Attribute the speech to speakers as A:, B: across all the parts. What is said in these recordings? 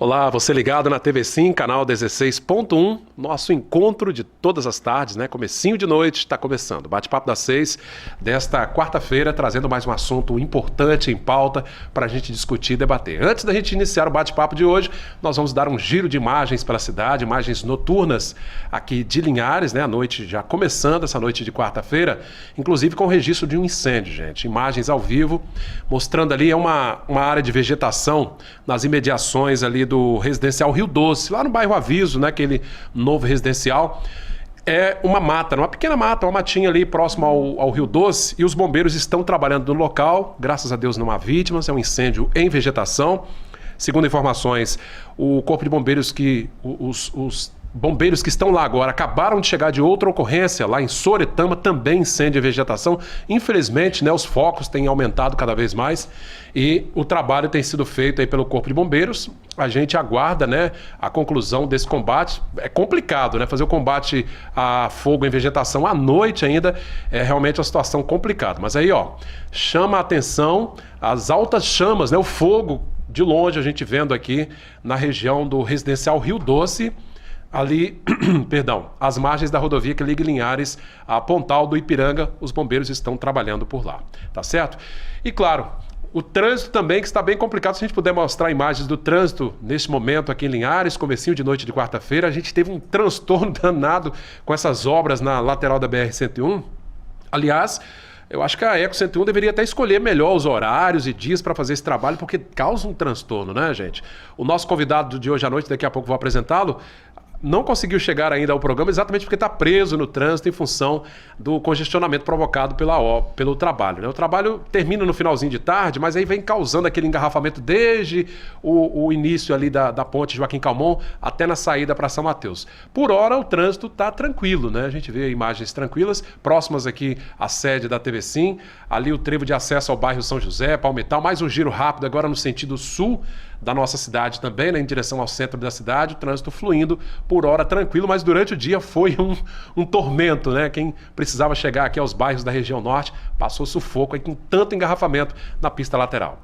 A: Olá, você ligado na TV Sim, canal 16.1, nosso encontro de todas as tardes, né? Comecinho de noite, está começando. Bate-papo das 6 desta quarta-feira, trazendo mais um assunto importante em pauta para a gente discutir e debater. Antes da gente iniciar o bate-papo de hoje, nós vamos dar um giro de imagens pela cidade, imagens noturnas aqui de Linhares, né? A noite já começando, essa noite de quarta-feira, inclusive com o registro de um incêndio, gente. Imagens ao vivo, mostrando ali uma área de vegetação nas imediações ali do residencial Rio Doce, lá no bairro Aviso, né, aquele novo residencial. É uma mata, uma pequena mata, uma matinha ali próximo ao Rio Doce, e os bombeiros estão trabalhando no local. Graças a Deus não há vítimas, é um incêndio em vegetação. Segundo informações, o corpo de bombeiros os bombeiros que estão lá agora acabaram de chegar de outra ocorrência lá em Soretama, também incêndio em vegetação. Infelizmente, né, os focos têm aumentado cada vez mais e o trabalho tem sido feito aí pelo Corpo de Bombeiros. A gente aguarda, né, a conclusão desse combate. É complicado, né, fazer o combate a fogo em vegetação à noite ainda é realmente uma situação complicada. Mas aí, ó, chama a atenção as altas chamas, né, o fogo de longe, a gente vendo aqui na região do residencial Rio Doce, ali, perdão, às margens da rodovia que liga Linhares a Pontal do Ipiranga. Os bombeiros estão trabalhando por lá, tá certo? E claro, o trânsito também, que está bem complicado. Se a gente puder mostrar imagens do trânsito neste momento aqui em Linhares, comecinho de noite de quarta-feira, a gente teve um transtorno danado com essas obras na lateral da BR-101. Aliás, eu acho que a Eco 101 deveria até escolher melhor os horários e dias para fazer esse trabalho, porque causa um transtorno, né, gente? O nosso convidado de hoje à noite, daqui a pouco vou apresentá-lo, não conseguiu chegar ainda ao programa exatamente porque está preso no trânsito em função do congestionamento provocado pelo trabalho, né? O trabalho termina no finalzinho de tarde, mas aí vem causando aquele engarrafamento desde o início ali da ponte Joaquim Calmon até na saída para São Mateus. Por hora o trânsito está tranquilo, né? A gente vê imagens tranquilas, próximas aqui à sede da TV Sim, ali o trevo de acesso ao bairro São José, Palmital, mais um giro rápido agora no sentido sul da nossa cidade também, né, em direção ao centro da cidade, o trânsito fluindo por hora tranquilo, mas durante o dia foi um tormento, né? Quem precisava chegar aqui aos bairros da região norte passou sufoco aí com tanto engarrafamento na pista lateral.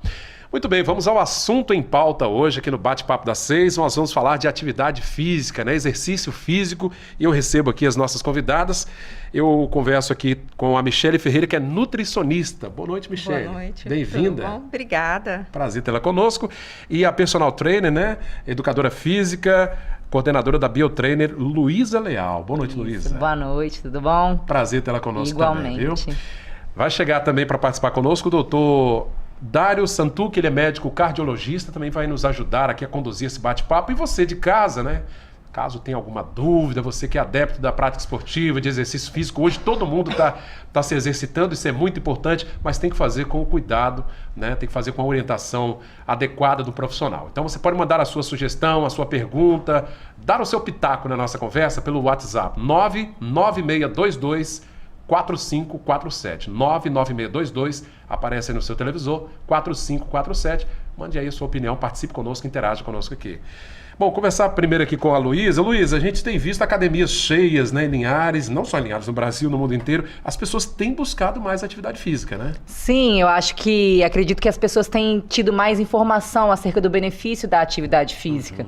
A: Muito bem, vamos ao assunto em pauta hoje aqui no Bate-Papo das 6. Nós vamos falar de atividade física, né? Exercício físico, e eu recebo aqui as nossas convidadas. Eu converso aqui com a Michele Ferreira, que é nutricionista. Boa noite, Michele.
B: Boa noite.
A: Bem-vinda.
B: Tudo bom? Obrigada.
A: Prazer tê-la conosco. E a personal trainer, né? Educadora física, coordenadora da Biotrainer, Luísa Leal. Boa noite, Luísa.
C: Boa noite, tudo bom?
A: Prazer tê-la conosco.
C: Igualmente.
A: Também, viu? Vai chegar também para participar conosco o doutor Dário Santucci, ele é médico cardiologista, também vai nos ajudar aqui a conduzir esse bate-papo. E você de casa, né? Caso tenha alguma dúvida, você que é adepto da prática esportiva, de exercício físico, hoje todo mundo tá se exercitando, isso é muito importante, mas tem que fazer com cuidado, né? Tem que fazer com a orientação adequada do profissional. Então você pode mandar a sua sugestão, a sua pergunta, dar o seu pitaco na nossa conversa pelo WhatsApp 99622 4547. 99622, aparece aí no seu televisor, 4547. Mande aí a sua opinião, participe conosco, interaja conosco aqui. Bom, começar primeiro aqui com a Luísa. Luísa, a gente tem visto academias cheias, né, em Linhares, não só em Linhares, no Brasil, no mundo inteiro. As pessoas têm buscado mais atividade física, né?
C: Sim, acredito que as pessoas têm tido mais informação acerca do benefício da atividade física.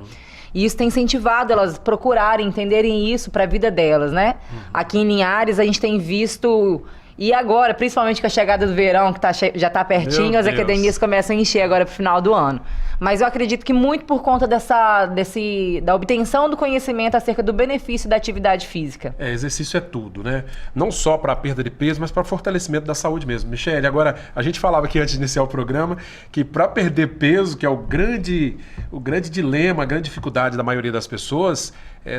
C: E isso tem incentivado elas a procurarem, entenderem isso para a vida delas, né? Aqui em Linhares a gente tem visto, e agora, principalmente com a chegada do verão, que já está pertinho, as academias começam a encher agora para o final do ano. Mas eu acredito que muito por conta da obtenção do conhecimento acerca do benefício da atividade física.
A: Exercício é tudo, né? Não só para perda de peso, mas para fortalecimento da saúde mesmo. Michele, agora, a gente falava aqui antes de iniciar o programa que para perder peso, que é o grande dilema, a grande dificuldade da maioria das pessoas,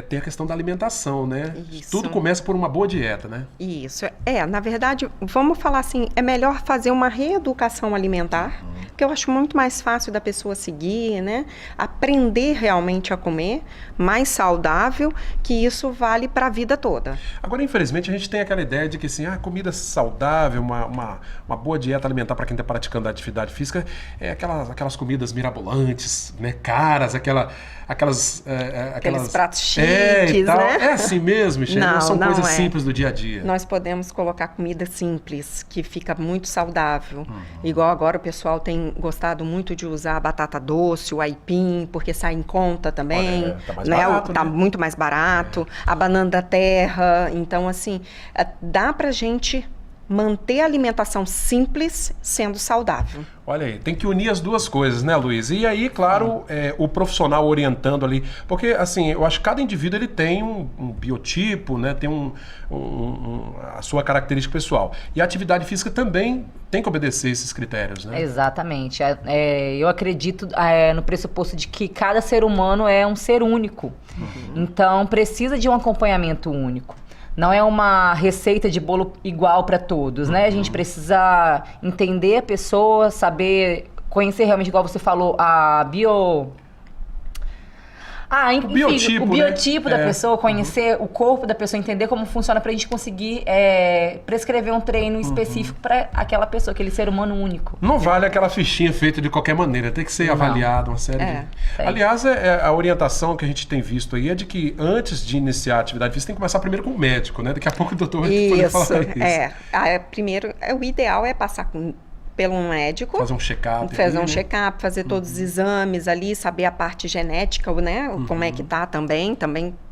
A: tem a questão da alimentação, né?
B: Isso.
A: Tudo começa por uma boa dieta, né?
B: Isso. Na verdade, vamos falar assim, é melhor fazer uma reeducação alimentar, porque eu acho muito mais fácil da pessoa seguir, né? Aprender realmente a comer mais saudável, que isso vale para a vida toda.
A: Agora, infelizmente, a gente tem aquela ideia de que assim, comida saudável, uma boa dieta alimentar para quem está praticando a atividade física, é aquelas comidas mirabolantes, né? Caras, aqueles
B: pratos chiques,
A: tal.
B: né?
A: É assim mesmo, Michele? Não são coisas
B: é.
A: simples do dia a dia.
B: Nós podemos colocar comida simples, que fica muito saudável. Igual agora o pessoal tem gostado muito de usar a batata doce, o aipim, porque sai em conta também.
A: Olha, tá mais
B: né?
A: barato,
B: Tá
A: né?
B: muito mais barato. A banana da terra. Então, assim, dá pra gente manter a alimentação simples sendo saudável.
A: Olha aí, tem que unir as duas coisas, né, Luiz? E aí, claro, o profissional orientando ali, porque, assim, eu acho que cada indivíduo ele tem um biotipo, né, tem a sua característica pessoal. E a atividade física também tem que obedecer esses critérios, né?
C: Exatamente. Eu acredito no pressuposto de que cada ser humano é um ser único. Então, precisa de um acompanhamento único. Não é uma receita de bolo igual para todos, né? A gente precisa entender a pessoa, saber, conhecer realmente, igual você falou, enfim, o biotipo
A: né?
C: da pessoa, conhecer o corpo da pessoa, entender como funciona pra gente conseguir prescrever um treino específico para aquela pessoa, aquele ser humano único.
A: Não vale aquela fichinha feita de qualquer maneira, tem que ser avaliado, uma série de... Aliás, a orientação que a gente tem visto aí é de que antes de iniciar a atividade física tem que começar primeiro com o médico, né? Daqui a pouco o doutor vai poder falar isso.
B: Primeiro, o ideal é passar pelo médico.
A: Fazer um check-up.
B: Fazer todos os exames ali, saber a parte genética, né? Como é que tá também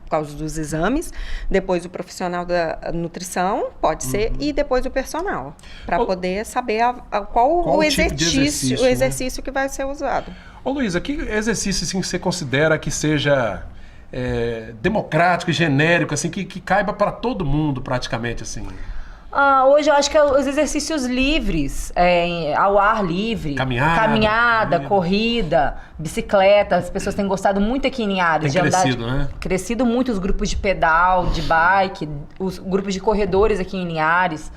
B: por causa dos exames. Depois o profissional da nutrição, pode ser, e depois o personal, para poder saber qual o exercício,
A: tipo
B: exercício que vai ser usado.
A: Ô Luísa, que exercício assim, você considera que seja democrático e genérico, assim, que caiba para todo mundo praticamente, assim?
C: Hoje eu acho que é os exercícios livres, ao ar livre. Caminhada, corrida, bicicleta. As pessoas têm gostado muito aqui em Linhares.
A: Tem crescido, né?
C: Crescido muito os grupos de pedal, de bike, os grupos de corredores aqui em Linhares.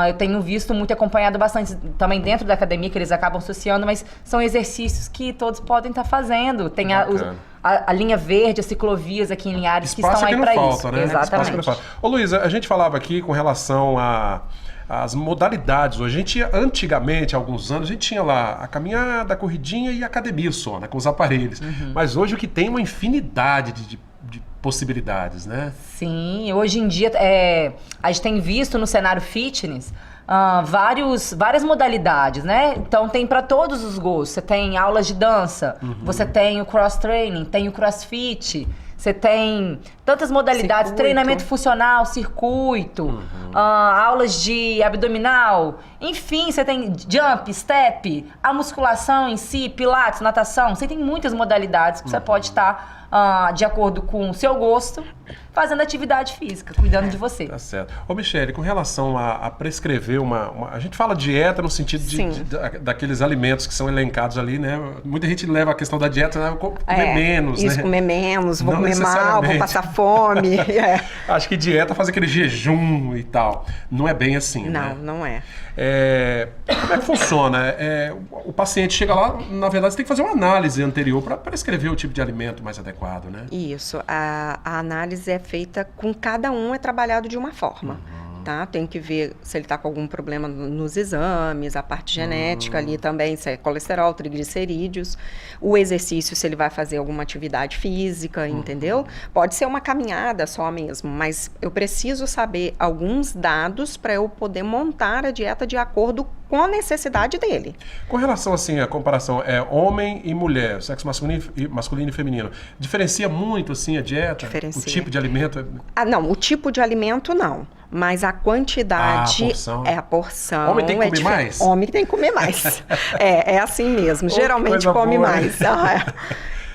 C: Eu tenho visto muito, acompanhado bastante também dentro da academia, que eles acabam associando, mas são exercícios que todos podem estar fazendo. Tem a linha verde, as ciclovias aqui em Linhares,
A: Espaço
C: que estão aí para isso.
A: Né?
C: Exatamente.
A: Ô Luísa, a gente falava aqui com relação às modalidades. Hoje, antigamente, há alguns anos, a gente tinha lá a caminhada, a corridinha e a academia só, né? Com os aparelhos. Mas hoje o que tem é uma infinidade de possibilidades, né?
C: Sim, hoje em dia a gente tem visto no cenário fitness várias modalidades, né? Então tem para todos os gostos. Você tem aulas de dança, você tem o cross-training, tem o crossfit, você tem tantas modalidades, treinamento funcional, circuito, aulas de abdominal, enfim, você tem jump, step, a musculação em si, pilates, natação, você tem muitas modalidades que você pode estar de acordo com o seu gosto, fazendo atividade física, cuidando de você.
A: Tá certo. Ô, Michele, com relação a prescrever a gente fala dieta no sentido daqueles alimentos que são elencados ali, né? Muita gente leva a questão da dieta, né? Comer menos,
B: isso,
A: né?
B: Comer menos, vou comer mal, vou passar fome.
A: Acho que dieta faz aquele jejum e tal. Não é bem assim, né?
B: Não é.
A: Como é que funciona? O paciente chega lá, na verdade, você tem que fazer uma análise anterior para prescrever o tipo de alimento mais adequado, né?
B: Isso. A análise é feita com cada um, é trabalhado de uma forma. Tá? Tem que ver se ele está com algum problema nos exames, a parte genética ali também, se é colesterol, triglicerídeos, o exercício, se ele vai fazer alguma atividade física, entendeu? Pode ser uma caminhada só mesmo, mas eu preciso saber alguns dados para eu poder montar a dieta de acordo com a necessidade dele.
A: Com relação, assim, à comparação homem e mulher, sexo masculino e feminino, diferencia muito, assim, a dieta?
B: Diferencia.
A: O tipo de alimento?
B: Não, o tipo de alimento não. Mas a quantidade a porção.
A: Homem tem que comer mais?
B: Homem tem que comer mais. É assim mesmo. Geralmente come mais.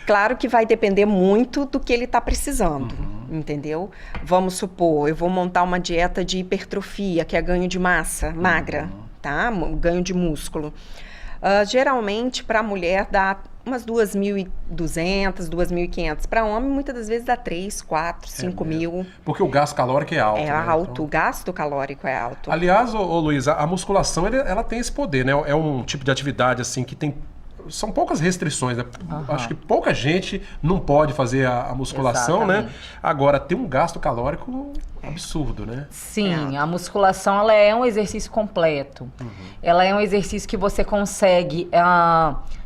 B: Claro que vai depender muito do que ele está precisando, entendeu? Vamos supor, eu vou montar uma dieta de hipertrofia, que é ganho de massa magra, tá? Ganho de músculo. Geralmente, para a mulher, dá umas 2.200, 2.500. Para homem, muitas das vezes dá 3, 4, 5 mil.
A: Porque o gasto calórico é alto.
B: Alto,
A: então...
B: o gasto calórico é alto.
A: Aliás, Luísa, a musculação ela tem esse poder, né? É um tipo de atividade assim que tem... São poucas restrições, né? Acho que pouca gente não pode fazer a musculação, né? Agora, tem um gasto calórico absurdo, né?
C: Sim, a musculação ela é um exercício completo. Ela é um exercício que você consegue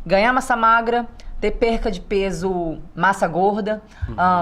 C: ganhar massa magra, ter perca de peso, massa gorda,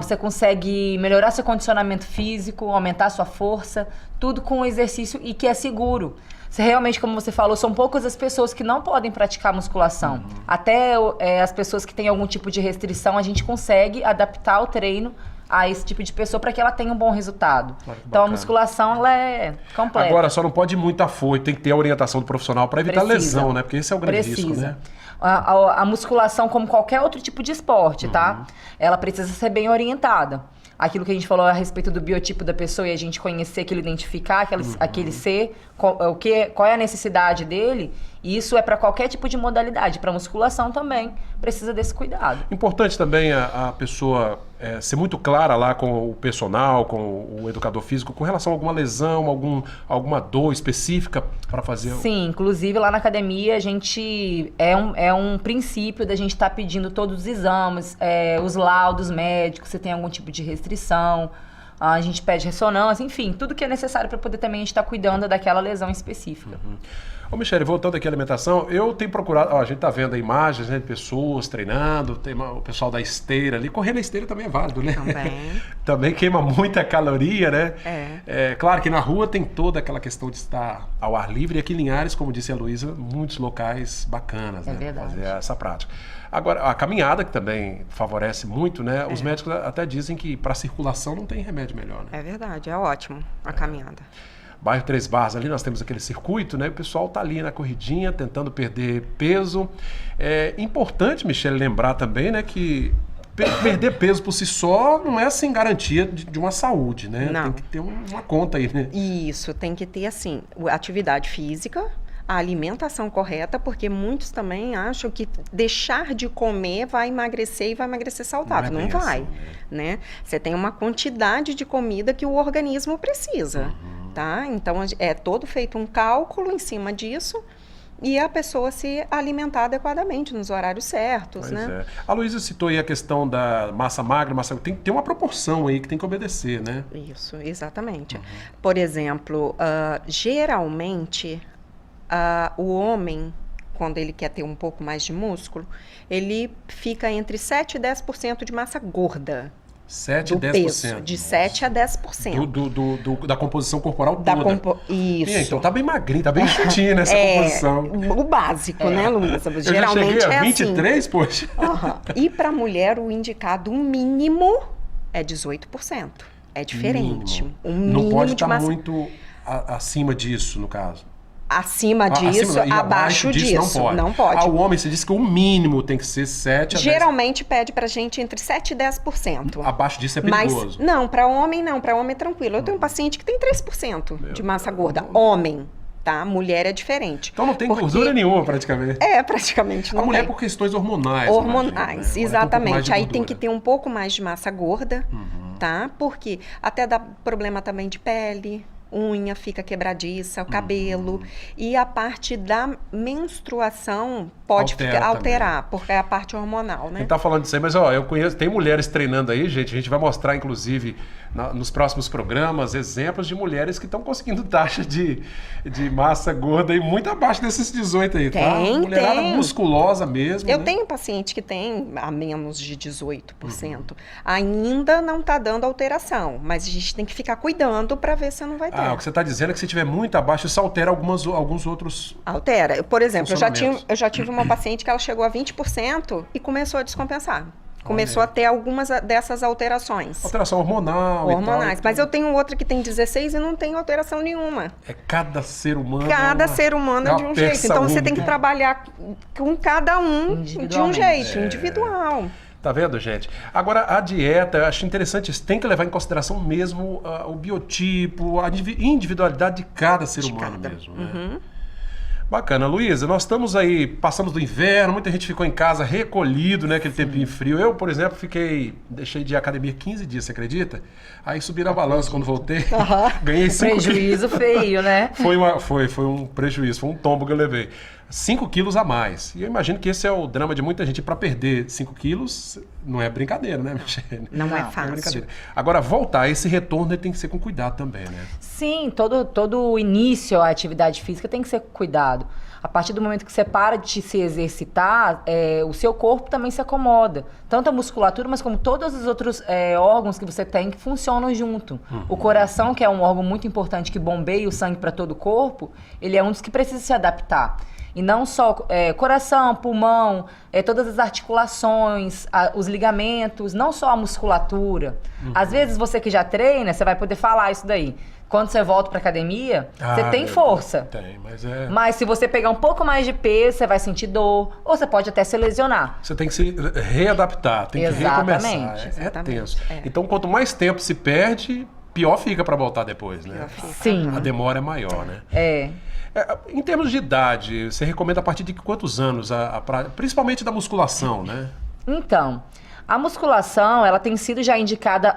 C: você consegue melhorar seu condicionamento físico, aumentar sua força, tudo com exercício e que é seguro. Você realmente, como você falou, são poucas as pessoas que não podem praticar musculação. Até as pessoas que têm algum tipo de restrição, a gente consegue adaptar o treino a esse tipo de pessoa para que ela tenha um bom resultado.
A: Claro,
C: então, a
A: bacana.
C: musculação, ela é completa.
A: Agora, só não pode ir muito afoito, tem que ter a orientação do profissional para evitar
C: Precisa.
A: lesão, né? Porque esse é o grande risco, né?
C: A musculação, como qualquer outro tipo de esporte, tá? Ela precisa ser bem orientada. Aquilo que a gente falou a respeito do biotipo da pessoa e a gente conhecer aquilo, identificar aquele ser, qual é a necessidade dele, e isso é para qualquer tipo de modalidade. Para musculação também precisa desse cuidado.
A: Importante também a pessoa ser muito clara lá com o personal, com o educador físico, com relação a alguma lesão, alguma dor específica para fazer.
C: Sim, inclusive lá na academia a gente é um princípio da gente estar pedindo todos os exames, os laudos médicos, se tem algum tipo de restrição, a gente pede ressonância, enfim, tudo que é necessário para poder também a gente estar cuidando daquela lesão específica.
A: Ô, Michele, voltando aqui à alimentação, eu tenho procurado, a gente tá vendo imagens, né, de pessoas treinando, tem o pessoal da esteira ali, correr na esteira também é válido, né?
B: Também.
A: Também queima muita caloria, né?
B: É.
A: Claro que na rua tem toda aquela questão de estar ao ar livre, e aqui em Linhares, como disse a Luísa, muitos locais bacanas, né?
C: Verdade.
A: Fazer essa prática. Agora, a caminhada, que também favorece muito, né? Os médicos até dizem que para circulação não tem remédio melhor, né?
B: É verdade, é ótimo a caminhada.
A: Bairro Três Barras, ali nós temos aquele circuito, né? O pessoal tá ali na corridinha, tentando perder peso. É importante, Michele, lembrar também, né, que perder peso por si só não é assim garantia de uma saúde, né?
B: Não.
A: Tem que ter uma conta aí, né?
B: Isso, tem que ter, assim, atividade física, a alimentação correta, porque muitos também acham que deixar de comer vai emagrecer e vai emagrecer saudável.
A: Não é
B: Não
A: bem
B: vai,
A: assim,
B: né? Você tem uma quantidade de comida que o organismo precisa, tá? Então, é todo feito um cálculo em cima disso e a pessoa se alimentar adequadamente nos horários certos,
A: Pois
B: né?
A: é. A Luísa citou aí a questão da massa magra, tem que ter uma proporção aí que tem que obedecer, né?
B: Isso, exatamente. Por exemplo, geralmente, o homem, quando ele quer ter um pouco mais de músculo, ele fica entre 7% e 10% de massa gorda.
A: 7 e
B: Do
A: 10%.
B: peso, de 7 a 10%.
A: Da composição corporal toda.
B: Isso.
A: Então tá bem magrinho, tá bem chutinho nessa composição.
B: O básico, né, Luísa?
A: Eu já
B: Geralmente
A: cheguei a
B: é
A: 23,
B: assim.
A: poxa.
B: E para a mulher, o indicado mínimo é 18%. É diferente.
A: Mínimo.
B: O mínimo
A: Não pode
B: de
A: estar
B: massa...
A: muito acima disso, no caso.
B: Acima disso,
A: e
B: abaixo disso.
A: Não pode. O homem, você disse que o mínimo tem que ser 7 a 10%.
B: Geralmente pede pra gente entre 7 e 10%.
A: Abaixo disso é perigoso.
B: Mas não, para homem não, para homem é tranquilo. Eu tenho um paciente que tem 3% de massa gorda. Homem, tá? Mulher é diferente.
A: Então não tem gordura nenhuma, praticamente.
B: Praticamente não
A: A mulher
B: tem.
A: por questões hormonais.
B: Hormonais,
A: imagino, né?
B: exatamente. Aí tem
A: gordura.
B: que ter um pouco mais de massa gorda, tá? Porque até dá problema também de pele, unha fica quebradiça, o cabelo. E a parte da menstruação pode alterar, porque é a parte hormonal, né?
A: A gente tá falando disso aí, mas ó, eu conheço, tem mulheres treinando aí, gente. A gente vai mostrar, inclusive, nos próximos programas, exemplos de mulheres que estão conseguindo taxa de massa gorda aí muito abaixo desses 18 aí, tá? Mulherada musculosa mesmo.
B: Eu
A: né?
B: tenho paciente que tem a menos de 18%. Ainda não tá dando alteração, mas a gente tem que ficar cuidando para ver se não vai ter.
A: O que você está dizendo é que se tiver muito abaixo, isso altera alguns outros.
B: Altera. Por exemplo, eu já tive uma paciente que ela chegou a 20% e começou a descompensar. Começou a ter algumas dessas alterações.
A: Alteração hormonal.
B: Hormonais.
A: E tal,
B: mas eu tenho outra que tem 16 e não tem alteração nenhuma.
A: É cada ser humano.
B: Cada ser humano é de um jeito. Então você tem que trabalhar com cada um de um jeito, individual.
A: Tá vendo, gente? Agora, a dieta, eu acho interessante isso. Tem que levar em consideração mesmo o biotipo, a individualidade de cada ser humano mesmo. Né? Bacana. Luísa, nós estamos aí, passamos do inverno, muita gente ficou em casa recolhido, né? Aquele tempinho frio. Eu, por exemplo, deixei de ir à academia 15 dias, você acredita? Aí subi na balança quando voltei, ganhei 5
C: prejuízo feio, né?
A: Foi um prejuízo, foi um tombo que eu levei. 5 quilos a mais. E eu imagino que esse é o drama de muita gente. Para perder 5 quilos não é brincadeira, né, Michele?
B: Não é
A: Não é
B: fácil.
A: brincadeira. Agora, voltar, esse retorno ele tem que ser com cuidado também, né?
C: Sim, todo início à atividade física tem que ser cuidado. A partir do momento que você para de se exercitar, o seu corpo também se acomoda. Tanto a musculatura, mas como todos os outros órgãos que você tem que funcionam junto. O coração, que é um órgão muito importante que bombeia o sangue para todo o corpo, ele é um dos que precisa se adaptar. E não só coração, pulmão, todas as articulações, os ligamentos, não só a musculatura. Às vezes você que já treina, você vai poder falar isso daí. Quando você volta pra academia, você tem força.
A: Tem,
C: mas se você pegar um pouco mais de peso, você vai sentir dor, ou você pode até se lesionar.
A: Você tem que se readaptar, tem que recomeçar. É tenso. Então, quanto mais tempo se perde, pior fica para voltar depois, né?
C: Sim.
A: A demora é maior, né? Em termos de idade, você recomenda a partir de quantos anos, principalmente da musculação, né?
C: Então, a musculação, ela tem sido já indicada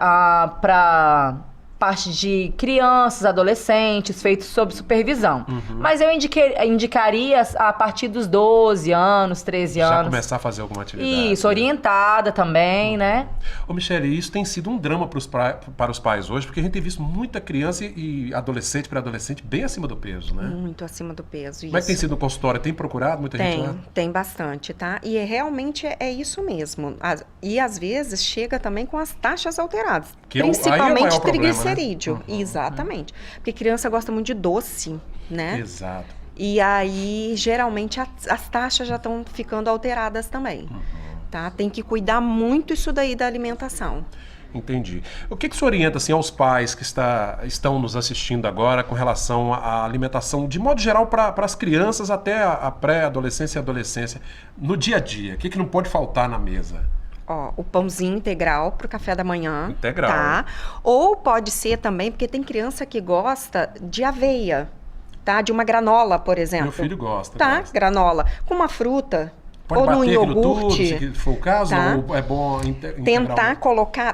C: para parte de crianças, adolescentes, feitos sob supervisão. Mas eu indicaria a partir dos 12 anos, 13 anos.
A: Já começar a fazer alguma atividade.
C: Isso, orientada também, né?
A: Ô, Michele, isso tem sido um drama para os pais hoje, porque a gente tem visto muita criança e adolescente, pré-adolescente, bem acima do peso, né?
B: Muito acima do peso,
A: Como é que tem sido no consultório? Tem procurado muita gente lá?
B: Tem bastante, tá? E realmente é isso mesmo. E às vezes chega também com as taxas alteradas. Principalmente triglicerídeo. Exatamente. Porque criança gosta muito de doce, né?
A: Exato.
B: E aí, geralmente, as taxas já estão ficando alteradas também. Tá? Tem que cuidar muito isso daí da alimentação.
A: Entendi. O que você orienta assim, aos pais que estão nos assistindo agora com relação à alimentação, de modo geral, para as crianças até a pré-adolescência e adolescência, no dia a dia? O que não pode faltar na mesa?
B: O pãozinho integral para o café da manhã.
A: Integral.
B: Tá? Ou pode ser também, porque tem criança que gosta de aveia, tá? De uma granola, por exemplo.
A: Meu filho gosta.
B: Tá, granola. Com uma fruta.
A: Pode
B: ou no
A: bater
B: iogurte.
A: Se for o caso,
B: tá?
A: Ou é bom integral?
B: Tentar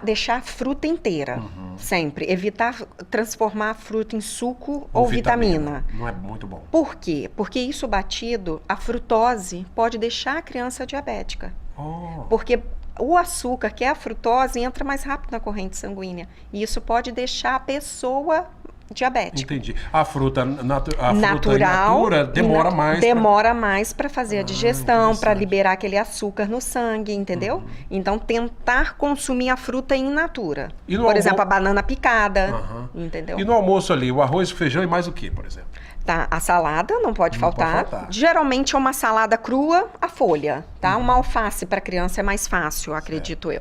B: deixar a fruta inteira, sempre. Evitar transformar a fruta em suco ou vitamina.
A: Não é muito bom.
B: Por quê? Porque isso batido, a frutose pode deixar a criança diabética. Porque o açúcar, que é a frutose, entra mais rápido na corrente sanguínea. E isso pode deixar a pessoa diabética.
A: Entendi. A fruta natural demora mais.
B: Demora mais para fazer a digestão, para liberar aquele açúcar no sangue, entendeu? Então, tentar consumir a fruta in natura. Por exemplo, a banana picada, entendeu?
A: E no almoço ali, o arroz, o feijão e mais o que, por exemplo?
B: Tá, a salada não pode faltar. Geralmente é uma salada crua, a folha, tá? Uma alface para criança é mais fácil, acredito eu.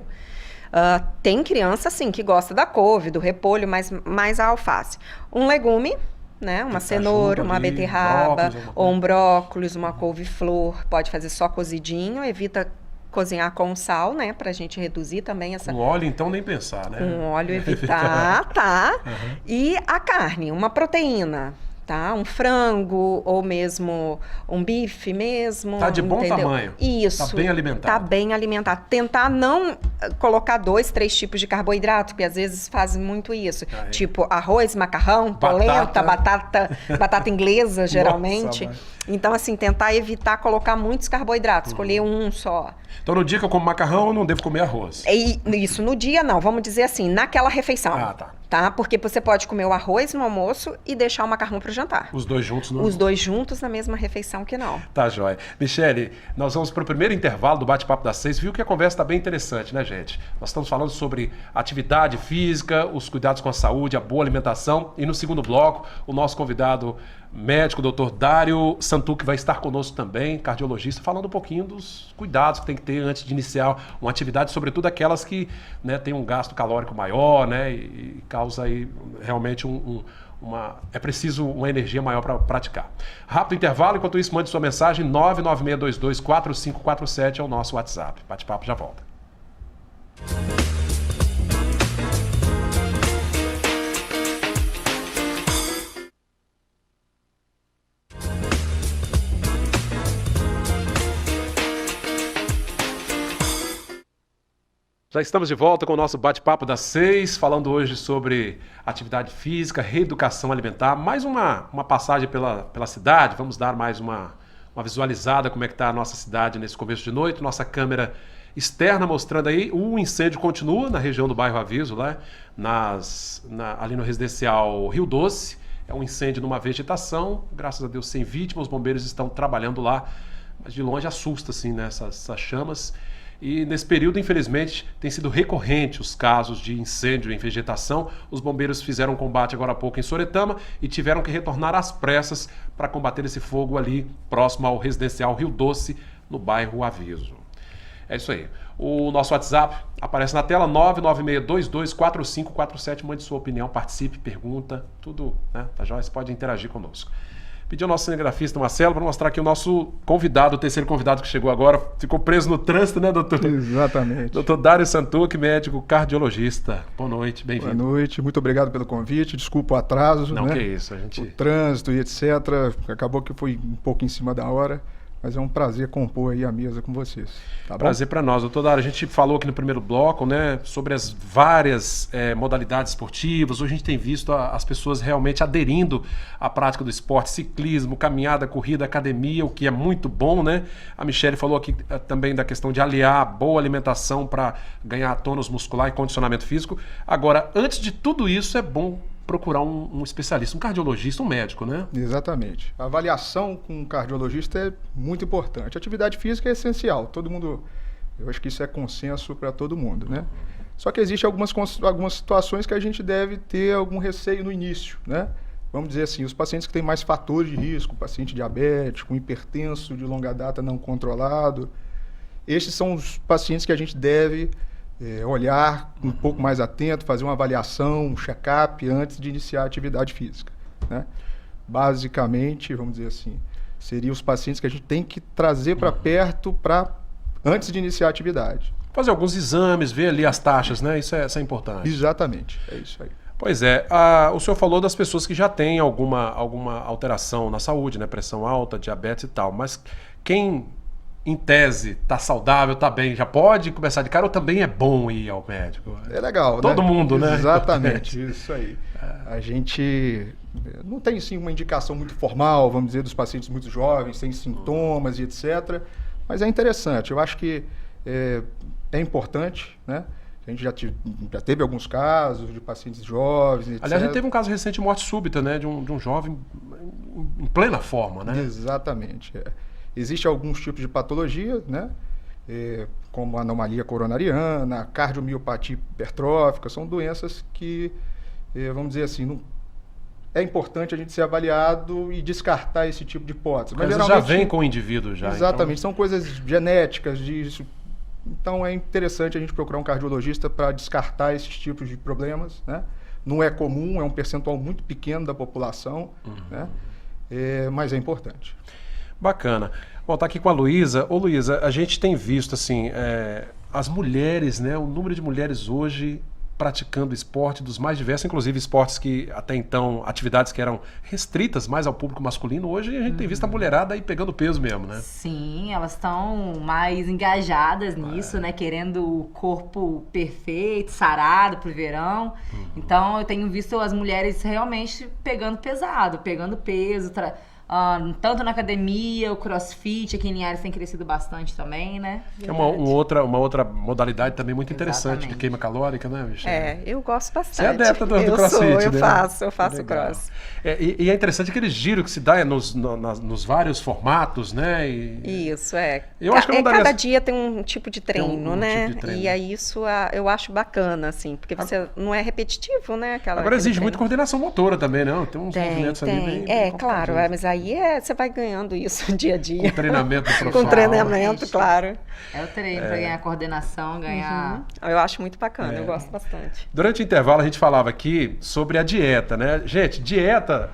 B: Tem criança, sim, que gosta da couve, do repolho, mas mais a alface. Um legume, né? Uma cenoura, uma beterraba, ou um brócolis, uma couve-flor. Pode fazer só cozidinho, evita cozinhar com sal, né? Pra gente reduzir também essa...
A: Com óleo, então, nem pensar, né?
B: Com óleo, evitar, tá? E a carne, uma proteína. Tá? Um frango ou mesmo um bife mesmo.
A: Tá de bom tamanho.
B: Isso.
A: Tá bem alimentado.
B: Tá bem alimentado. Tentar não colocar 2, 3 tipos de carboidrato, porque às vezes fazem muito isso. Tipo arroz, macarrão, polenta, batata inglesa, geralmente.
A: Nossa,
B: então, assim, tentar evitar colocar muitos carboidratos, escolher um só.
A: Então, no dia que eu como macarrão, eu não devo comer arroz.
B: Isso, no dia não. Vamos dizer assim, naquela refeição.
A: Tá?
B: Porque você pode comer o arroz no almoço e deixar o macarrão para o jantar.
A: Os dois juntos? Não?
B: Os dois juntos na mesma refeição que não.
A: Tá, joia. Michele, nós vamos para o primeiro intervalo do Bate-Papo das 6. Viu que a conversa está bem interessante, né, gente? Nós estamos falando sobre atividade física, os cuidados com a saúde, a boa alimentação. E no segundo bloco, o nosso convidado médico, o Dr. Dário Santucci, vai estar conosco também, cardiologista, falando um pouquinho dos cuidados que tem que ter antes de iniciar uma atividade, sobretudo aquelas que, né, tem um gasto calórico maior, né, e causa aí realmente é preciso uma energia maior para praticar. Rápido intervalo, enquanto isso, mande sua mensagem, 996224547 é o nosso WhatsApp. Bate-papo já volta. Já estamos de volta com o nosso Bate-Papo das 6, falando hoje sobre atividade física, reeducação alimentar. Mais uma passagem pela cidade, vamos dar mais uma uma visualizada como é que está a nossa cidade nesse começo de noite. Nossa câmera externa mostrando aí, o incêndio continua na região do bairro Aviso, lá, ali no residencial Rio Doce. É um incêndio numa vegetação, graças a Deus sem vítimas, os bombeiros estão trabalhando lá, mas de longe assusta assim, né, essas chamas. E nesse período, infelizmente, tem sido recorrente os casos de incêndio em vegetação. Os bombeiros fizeram um combate agora há pouco em Soretama e tiveram que retornar às pressas para combater esse fogo ali próximo ao residencial Rio Doce, no bairro Aviso. É isso aí. O nosso WhatsApp aparece na tela, 996224547. Mande sua opinião, participe, pergunta, tudo, né? Tá jóia? Você pode interagir conosco. Pedi ao nosso cinegrafista Marcelo para mostrar aqui o nosso convidado, o terceiro convidado que chegou agora. Ficou preso no trânsito, né, doutor?
D: Exatamente.
A: Doutor Dário Santuc, médico cardiologista. Boa noite, bem-vindo.
D: Boa noite, muito obrigado pelo convite. Desculpa o atraso.
A: Não,
D: né?
A: que isso, a gente...
D: O trânsito e etc. Acabou que foi um pouco em cima da hora. Mas é um prazer compor aí a mesa com vocês. Tá bom?
A: Prazer para nós, doutor Dário. A gente falou aqui no primeiro bloco, né, sobre as várias modalidades esportivas. Hoje a gente tem visto as pessoas realmente aderindo à prática do esporte, ciclismo, caminhada, corrida, academia, o que é muito bom, né? A Michele falou aqui também da questão de aliar boa alimentação para ganhar tônus muscular e condicionamento físico. Agora, antes de tudo isso, é bom procurar um especialista, um cardiologista, um médico, né?
D: Exatamente. A avaliação com um cardiologista é muito importante. A atividade física é essencial. Todo mundo, eu acho que isso é consenso para todo mundo, né? Só que existem algumas situações que a gente deve ter algum receio no início, né? Vamos dizer assim, os pacientes que têm mais fatores de risco, paciente diabético, hipertenso de longa data não controlado, estes são os pacientes que a gente deve olhar um pouco mais atento, fazer uma avaliação, um check-up antes de iniciar a atividade física, né? Basicamente, vamos dizer assim, seriam os pacientes que a gente tem que trazer para perto antes de iniciar a atividade.
A: Fazer alguns exames, ver ali as taxas, né? Isso é importante.
D: Exatamente, é isso aí.
A: Pois é, o senhor falou das pessoas que já têm alguma alteração na saúde, né? Pressão alta, diabetes e tal, mas quem... em tese, tá saudável, tá bem, já pode começar de cara ou também é bom ir ao médico?
D: É legal,
A: todo mundo, né?
D: Exatamente, isso aí. A gente não tem, sim, uma indicação muito formal, vamos dizer, dos pacientes muito jovens, sem sintomas e etc. Mas é interessante, eu acho que é importante, né? A gente já teve alguns casos de pacientes jovens, etc.
A: Aliás, a gente teve um caso recente de morte súbita, né? De um jovem em plena forma, né?
D: Exatamente, Existem alguns tipos de patologia, né? Como a anomalia coronariana, a cardiomiopatia hipertrófica, são doenças que, vamos dizer assim, é importante a gente ser avaliado e descartar esse tipo de hipótese.
A: Mas já vem com o indivíduo já.
D: Exatamente, então... são coisas genéticas disso. Então é interessante a gente procurar um cardiologista para descartar esses tipos de problemas, né? Não é comum, é um percentual muito pequeno da população, né? Mas é importante.
A: Bacana. Bom, tá aqui com a Luísa. Ô Luísa, a gente tem visto assim, as mulheres, né? O número de mulheres hoje praticando esporte dos mais diversos, inclusive esportes que até então, atividades que eram restritas mais ao público masculino, hoje a gente tem visto a mulherada aí pegando peso mesmo, né?
C: Sim, elas estão mais engajadas nisso, né? Querendo o corpo perfeito, sarado pro verão. Então eu tenho visto as mulheres realmente pegando pesado, pegando peso, tanto na academia, o crossfit aqui em Linhares tem crescido bastante também, né?
A: É uma outra modalidade também muito interessante de queima calórica, né, Michele?
B: Eu gosto bastante.
A: Você é adepta do crossfit,
B: eu
A: né?
B: faço cross.
A: E é interessante aquele giro que se dá nos vários formatos, né?
B: Isso,
A: Eu acho que
B: cada dia tem um tipo de treino, né?
A: Tipo de treino.
B: E aí isso eu acho bacana, assim, porque você não é repetitivo, né?
A: Agora exige muito coordenação motora também, não? Tem uns movimentos ali bem
B: claro, mas aí você vai ganhando isso dia a dia.
A: Com treinamento profissional.
B: Com treinamento, claro.
C: É o treino para ganhar coordenação, ganhar...
B: Eu acho muito bacana, eu gosto bastante.
A: Durante o intervalo a gente falava aqui sobre a dieta, né? Gente, dieta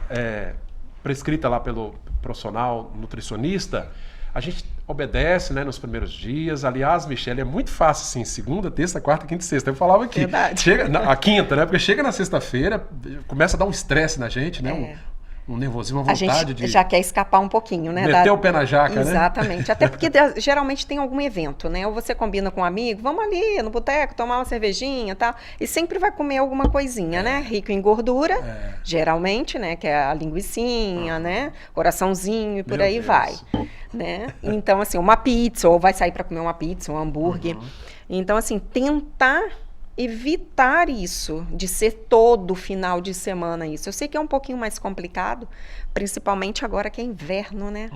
A: prescrita lá pelo profissional nutricionista, a gente obedece, né, nos primeiros dias. Aliás, Michele, é muito fácil assim, segunda, terça, quarta, quinta e sexta. Eu falava aqui.
B: Verdade.
A: A quinta, né? Porque chega na sexta-feira, começa a dar um estresse na gente, né? Um nervosismo, uma vontade
B: a gente já quer escapar um pouquinho, né?
A: Meter o pé na jaca,
B: Exatamente. Até porque geralmente tem algum evento, né? Ou você combina com um amigo, vamos ali no boteco tomar uma cervejinha e tal. E sempre vai comer alguma coisinha, né? Rico em gordura, geralmente, né? Que é a linguicinha, né? Coraçãozinho e por aí vai. né? Então, assim, uma pizza, ou vai sair para comer uma pizza, um hambúrguer. Então, assim, tentar evitar isso, de ser todo final de semana isso. Eu sei que é um pouquinho mais complicado, principalmente agora que é inverno, né?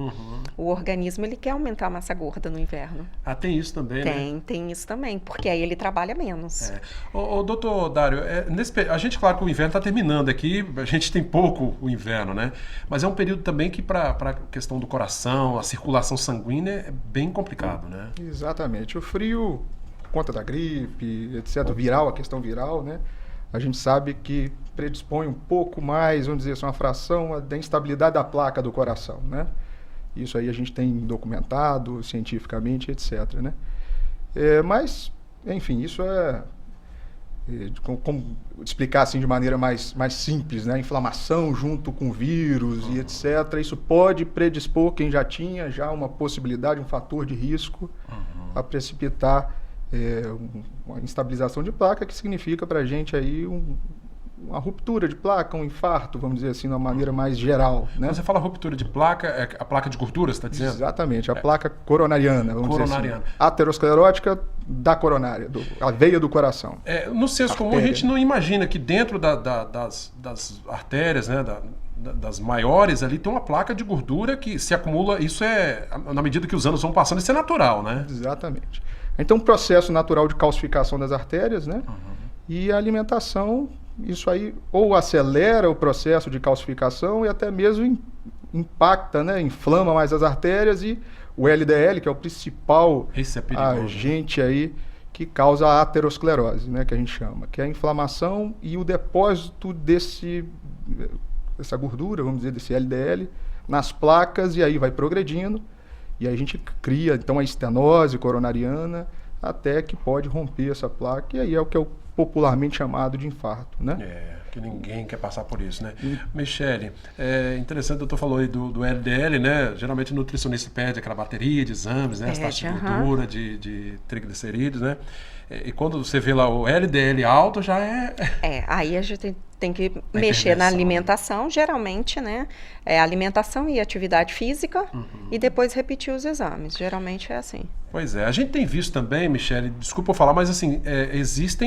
B: O organismo, ele quer aumentar a massa gorda no inverno.
A: Ah, tem isso também, né?
B: Tem isso também, porque aí ele trabalha menos.
A: Ô, doutor Dário, a gente, claro que o inverno está terminando aqui, a gente tem pouco o inverno, né? Mas é um período também que para a questão do coração, a circulação sanguínea é bem complicado, né?
D: Exatamente. O frio, por conta da gripe, etc., viral, a questão viral, né? A gente sabe que predispõe um pouco mais, vamos dizer assim, uma fração da instabilidade da placa do coração, né? Isso aí a gente tem documentado cientificamente, etc., né? Mas, enfim, isso como explicar assim de maneira mais simples, né? Inflamação junto com vírus e etc. Isso pode predispor quem já tinha uma possibilidade, um fator de risco a precipitar uma instabilização de placa, que significa para a gente aí uma ruptura de placa, um infarto, vamos dizer assim, de uma maneira mais geral, né?
A: Quando você fala ruptura de placa, é a placa de gordura, você está dizendo?
D: Exatamente, a placa coronariana, vamos dizer assim. Aterosclerótica da coronária, a veia do coração.
A: No senso comum, a gente não imagina que dentro das artérias, né, das maiores ali, tem uma placa de gordura que se acumula, isso na medida que os anos vão passando, isso é natural, né?
D: Exatamente. Então, um processo natural de calcificação das artérias, né? E a alimentação, isso aí ou acelera o processo de calcificação e até mesmo impacta, né? Inflama mais as artérias, e o LDL, que é o principal agente aí que causa a aterosclerose, né? Que a gente chama, que é a inflamação e o depósito dessa gordura, vamos dizer, desse LDL, nas placas, e aí vai progredindo. E aí a gente cria, então, a estenose coronariana, até que pode romper essa placa, e aí é o que é o popularmente chamado de infarto, né?
A: Que ninguém quer passar por isso, né? Michele, interessante, o doutor falou aí do LDL, né? Geralmente o nutricionista pede aquela bateria de exames, né? As taxas de gordura, de triglicerídeos, né? E quando você vê lá o LDL alto, já
B: aí a gente tem que mexer na alimentação, geralmente, né? Alimentação e atividade física, e depois repetir os exames. Geralmente é assim.
A: Pois é. A gente tem visto também, Michele, desculpa eu falar, mas assim, existe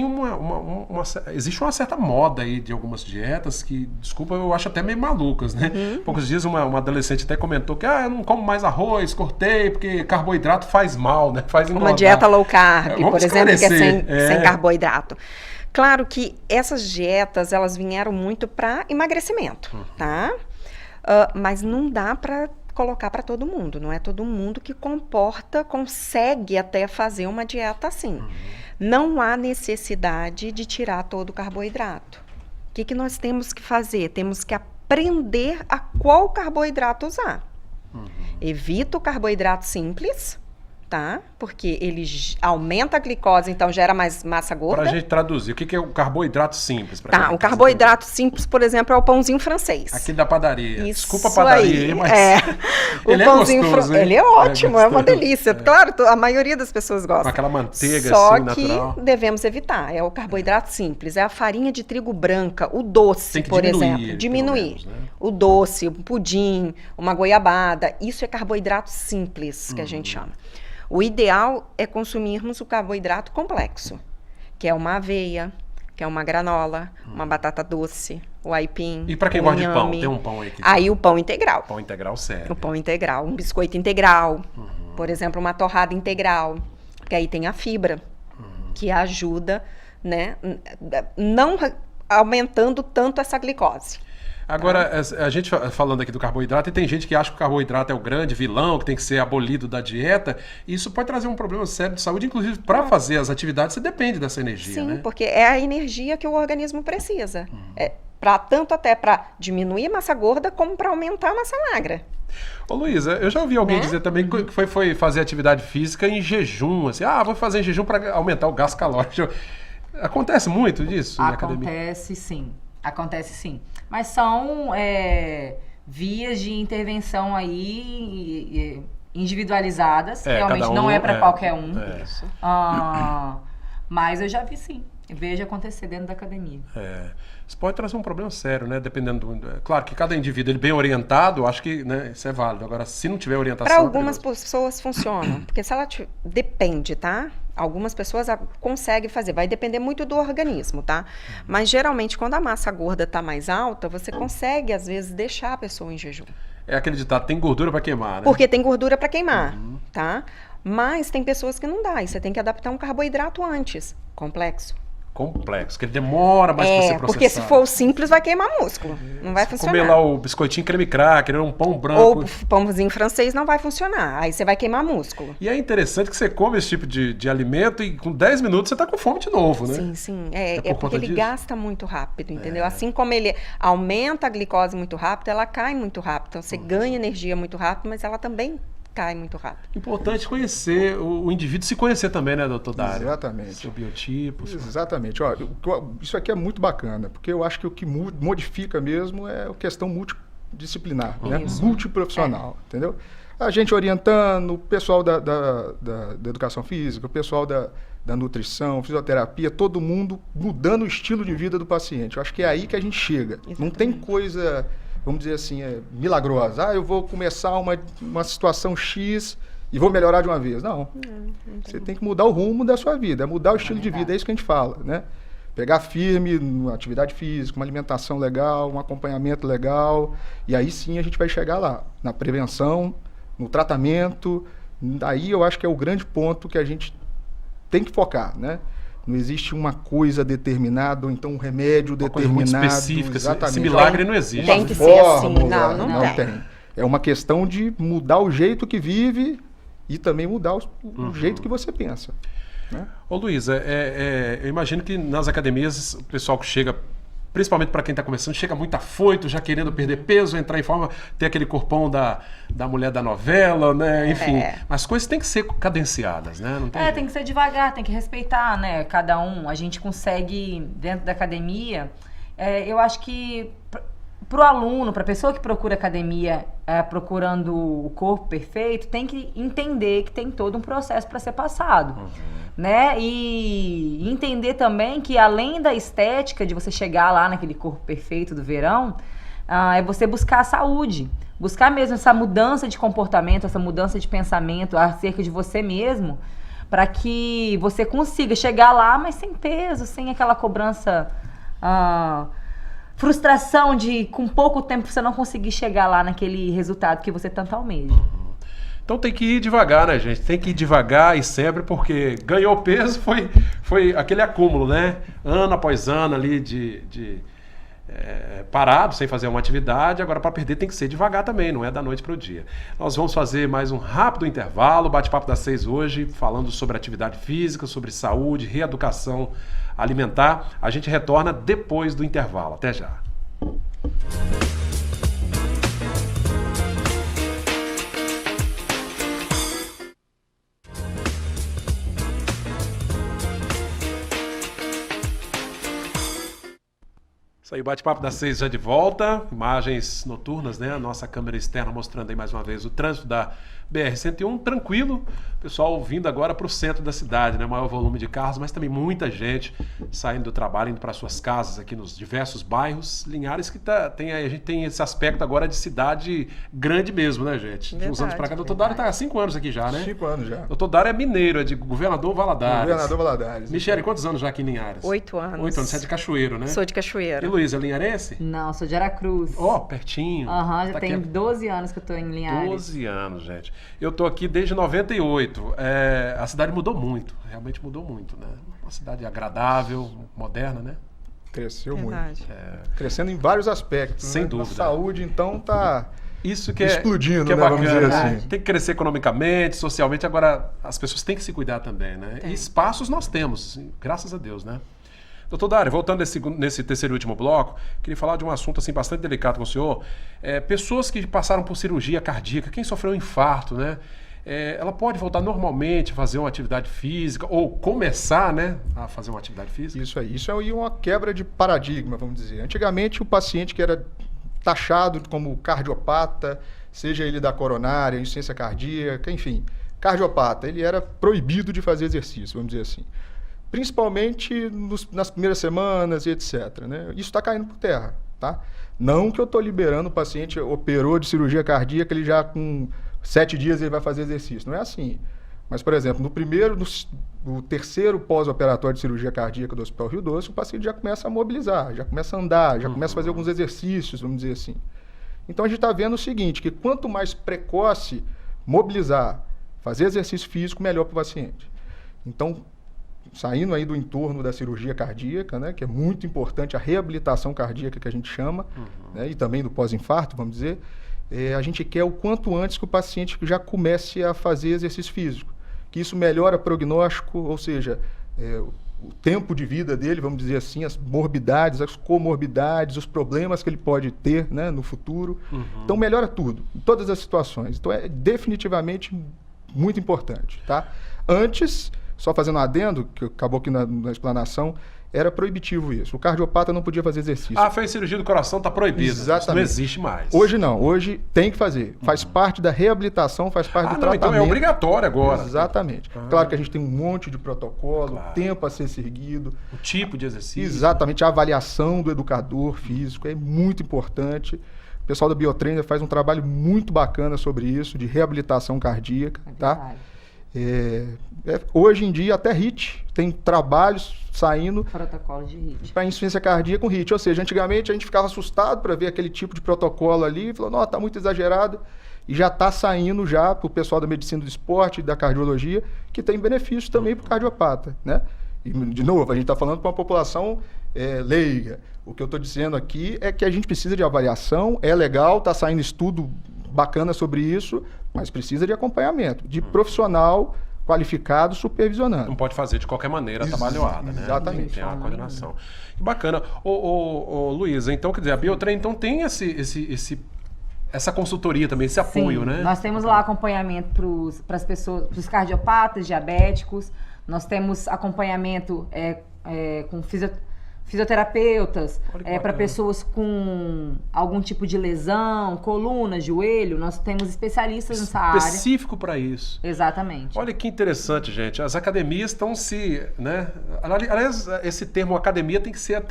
A: uma certa moda aí de algumas dietas que, desculpa, eu acho até meio malucas, né? Poucos dias uma adolescente até comentou que eu não como mais arroz, cortei, porque carboidrato faz mal, né? Faz engordar.
B: Uma dieta low carb, por exemplo, que é sem carboidrato. Claro que essas dietas, elas vieram muito para emagrecimento, tá? Mas não dá para colocar para todo mundo. Não é todo mundo que consegue até fazer uma dieta assim. Não há necessidade de tirar todo o carboidrato. O que nós temos que fazer? Temos que aprender a qual carboidrato usar. Evita o carboidrato simples, tá? Porque ele aumenta a glicose, então gera mais massa gorda.
A: Para a gente traduzir, o que é o carboidrato simples?
B: O carboidrato simples, por exemplo, é o pãozinho francês.
A: Aqui da padaria.
B: Isso.
A: Desculpa a padaria aí, mas
B: ele é gostoso, ele é ótimo, é uma delícia. Claro, a maioria das pessoas gosta.
A: Com aquela manteiga
B: Só
A: assim,
B: que
A: natural.
B: devemos evitar. É o carboidrato simples, é a farinha de trigo branca, o doce, por exemplo. Diminuir. Menos, né? O doce, o pudim, uma goiabada. Isso é carboidrato simples, que a gente chama. O ideal é consumirmos o carboidrato complexo, que é uma aveia, que é uma granola, uma batata doce, o aipim.
A: E para quem gosta de pão, tem um pão aí que...
B: Aí o pão integral.
A: Pão integral serve.
B: O pão integral, um biscoito integral, por exemplo, uma torrada integral, que aí tem a fibra, que ajuda, né, não aumentando tanto essa glicose.
A: Agora, a gente falando aqui do carboidrato, e tem gente que acha que o carboidrato é o grande vilão, que tem que ser abolido da dieta, e isso pode trazer um problema sério de saúde, inclusive para fazer as atividades você depende dessa energia, né?
B: Sim, porque é a energia que o organismo precisa, tanto até para diminuir a massa gorda, como para aumentar a massa magra.
A: Ô Luísa, eu já ouvi alguém dizer também que foi fazer atividade física em jejum, assim, vou fazer em jejum para aumentar o gasto calórico. Acontece muito disso na academia?
C: Acontece sim. Mas são vias de intervenção aí individualizadas. Realmente não é para qualquer um. Mas eu já vi sim. Vejo acontecer dentro da academia.
A: Isso pode trazer um problema sério, né? Dependendo claro que cada indivíduo, ele bem orientado, eu acho que, né, isso é válido. Agora, se não tiver orientação...
B: Para algumas pessoas funciona, porque se ela depende, tá? Algumas pessoas conseguem fazer, vai depender muito do organismo, tá? Mas geralmente quando a massa gorda está mais alta, você consegue às vezes deixar a pessoa em jejum.
A: É aquele ditado, tem gordura para queimar, né?
B: Porque tem gordura para queimar, tá? Mas tem pessoas que não dá, e você tem que adaptar um carboidrato antes, complexo.
A: Complexo, que ele demora mais para ser processado.
B: Porque se for o simples, vai queimar músculo. Não vai funcionar.
A: Comer lá o biscoitinho creme cracker, um pão branco.
B: Ou pãozinho francês não vai funcionar. Aí você vai queimar músculo.
A: E é interessante que você come esse tipo de alimento e com 10 minutos você está com fome de novo, né?
B: Sim, sim. É porque ele gasta muito rápido, entendeu? Assim como ele aumenta a glicose muito rápido, ela cai muito rápido. Então você ganha energia muito rápido, mas ela também cai muito rápido.
A: Importante conhecer, o indivíduo se conhecer também, né, doutor Dário?
D: Exatamente.
A: Seu biotipo.
D: Exatamente. Ó, isso aqui é muito bacana, porque eu acho que o que modifica mesmo é a questão multidisciplinar, né? Multiprofissional, entendeu? A gente orientando, o pessoal da educação física, o pessoal da nutrição, fisioterapia, todo mundo mudando o estilo de vida do paciente. Eu acho que é aí que a gente chega. Exatamente. Não tem coisa... vamos dizer assim, milagrosa. Eu vou começar uma situação X e vou melhorar de uma vez. Não. Você tem que mudar o rumo da sua vida, mudar o estilo de vida, é isso que a gente fala, né? Pegar firme uma atividade física, uma alimentação legal, um acompanhamento legal, e aí sim a gente vai chegar lá, na prevenção, no tratamento. Daí eu acho que é o grande ponto que a gente tem que focar, né? Não existe uma coisa determinada, ou então um remédio determinado. Muito
A: específica, esse milagre não existe.
B: Tem que ser assim, não tem.
D: É uma questão de mudar o jeito que vive e também mudar o jeito que você pensa. Né?
A: Ô Luísa, eu imagino que nas academias o pessoal que chega, principalmente para quem está começando, chega muito afoito, já querendo perder peso, entrar em forma, ter aquele corpão da mulher da novela, né? Enfim, as coisas têm que ser cadenciadas, né? Não tem
C: tem que ser devagar, tem que respeitar, né? Cada um, a gente consegue, dentro da academia, eu acho que para o aluno, para a pessoa que procura academia procurando o corpo perfeito, tem que entender que tem todo um processo para ser passado. Né? E entender também que além da estética de você chegar lá naquele corpo perfeito do verão, é você buscar a saúde, buscar mesmo essa mudança de comportamento, essa mudança de pensamento acerca de você mesmo, para que você consiga chegar lá, mas sem peso, sem aquela cobrança, frustração de com pouco tempo você não conseguir chegar lá naquele resultado que você tanto almeja.
A: Então tem que ir devagar, né, gente? Tem que ir devagar e sempre, porque ganhou peso foi aquele acúmulo, né? Ano após ano ali parado, sem fazer uma atividade. Agora, para perder tem que ser devagar também, não é da noite para o dia. Nós vamos fazer mais um rápido intervalo, bate-papo das 6 hoje, falando sobre atividade física, sobre saúde, reeducação alimentar. A gente retorna depois do intervalo. Até já. Isso aí, bate-papo das 6 já de volta, imagens noturnas, né? A nossa câmera externa mostrando aí mais uma vez o trânsito da BR-101, tranquilo, pessoal vindo agora para o centro da cidade, né? Maior volume de carros, mas também muita gente saindo do trabalho, indo para suas casas aqui nos diversos bairros. Linhares que a gente tem esse aspecto agora de cidade grande mesmo, né, gente? De uns anos para cá, o doutor Dário está há 5 anos aqui já, né?
D: 5 anos já.
A: O doutor Dário é mineiro, é de Governador Valadares.
D: Governador Valadares.
A: Michele, quantos anos já aqui em Linhares?
B: 8 anos.
A: 8 anos, você é de Cachoeiro, né?
B: Sou de Cachoeiro.
A: E Luísa, é linharense?
C: Não, sou de Aracruz.
A: Pertinho.
C: Já tem 12 anos que eu tô em Linhares.
A: 12 anos, gente. Eu tô aqui desde 98. A cidade mudou muito, realmente mudou muito, né? Uma cidade agradável, moderna, né?
D: Cresceu
B: Verdade.
D: muito. Crescendo em vários aspectos.
A: Sem
D: né?
A: dúvida.
D: A saúde, então, tá
A: isso que
D: explodindo,
A: que é
D: né?
A: bacana,
D: Vamos dizer
A: né?
D: assim.
A: Tem que crescer economicamente, socialmente. Agora, as pessoas têm que se cuidar também, né? E espaços nós temos, graças a Deus, né? Doutor Dário, voltando nesse terceiro e último bloco, queria falar de um assunto assim, bastante delicado com o senhor. Pessoas que passaram por cirurgia cardíaca, quem sofreu um infarto, né? Ela pode voltar normalmente a fazer uma atividade física ou começar, né, a fazer uma atividade física?
D: Isso aí. Isso é uma quebra de paradigma, vamos dizer. Antigamente, o paciente que era taxado como cardiopata, seja ele da coronária, insuficiência cardíaca, enfim, cardiopata, ele era proibido de fazer exercício, vamos dizer assim. principalmente nas primeiras semanas e etc. Né? Isso está caindo por terra. Tá? Não que eu estou liberando o paciente, operou de cirurgia cardíaca, ele já com 7 dias ele vai fazer exercício. Não é assim. Mas, por exemplo, no terceiro pós-operatório de cirurgia cardíaca do Hospital Rio Doce, o paciente já começa a mobilizar, já começa a andar, já começa a fazer alguns exercícios, vamos dizer assim. Então, a gente está vendo o seguinte, que quanto mais precoce mobilizar, fazer exercício físico, melhor para o paciente. Então, saindo aí do entorno da cirurgia cardíaca, né, que é muito importante, a reabilitação cardíaca que a gente chama, né, e também do pós-infarto, vamos dizer, a gente quer o quanto antes que o paciente já comece a fazer exercício físico, que isso melhora o prognóstico, ou seja, o tempo de vida dele, vamos dizer assim, as morbidades, as comorbidades, os problemas que ele pode ter, né, no futuro. Então melhora tudo, em todas as situações. Então é definitivamente muito importante. Tá? Antes, só fazendo um adendo, que acabou aqui na explanação, era proibitivo isso. O cardiopata não podia fazer exercício.
A: Fez cirurgia do coração, está proibido.
D: Exatamente.
A: Isso não existe mais.
D: Hoje não. Hoje tem que fazer. Faz parte da reabilitação, faz parte do tratamento.
A: Então é obrigatório agora.
D: Exatamente. Claro que a gente tem um monte de protocolo, tempo a ser seguido.
A: O tipo de exercício.
D: Exatamente. A avaliação do educador físico é muito importante. O pessoal da Biotrainer faz um trabalho muito bacana sobre isso, de reabilitação cardíaca. Tá? Hoje em dia, até HIIT, tem trabalhos saindo
C: protocolo de HIIT
D: para insuficiência cardíaca com HIIT. Ou seja, antigamente a gente ficava assustado para ver aquele tipo de protocolo ali e falou, não, está muito exagerado. E já está saindo já para o pessoal da medicina do esporte e da cardiologia, que tem benefícios também para o cardiopata. Né? E, de novo, a gente está falando para uma população leiga. O que eu estou dizendo aqui é que a gente precisa de avaliação, é legal, está saindo estudo bacana sobre isso, mas precisa de acompanhamento, de profissional qualificado supervisionando.
A: Não pode fazer de qualquer maneira trabalhada, né?
D: Exatamente.
A: Tem uma coordenação. Que bacana. Luísa, então, quer dizer, a Biotrain então tem essa consultoria também, esse apoio, né?
C: Nós temos lá acompanhamento para as pessoas, para os cardiopatas, diabéticos, nós temos acompanhamento com fisioterapeutas, para pessoas com algum tipo de lesão, coluna, joelho, nós temos especialistas nessa área.
A: Específico para isso.
C: Exatamente.
A: Olha que interessante, gente. As academias estão né? Aliás, esse termo academia tem que ser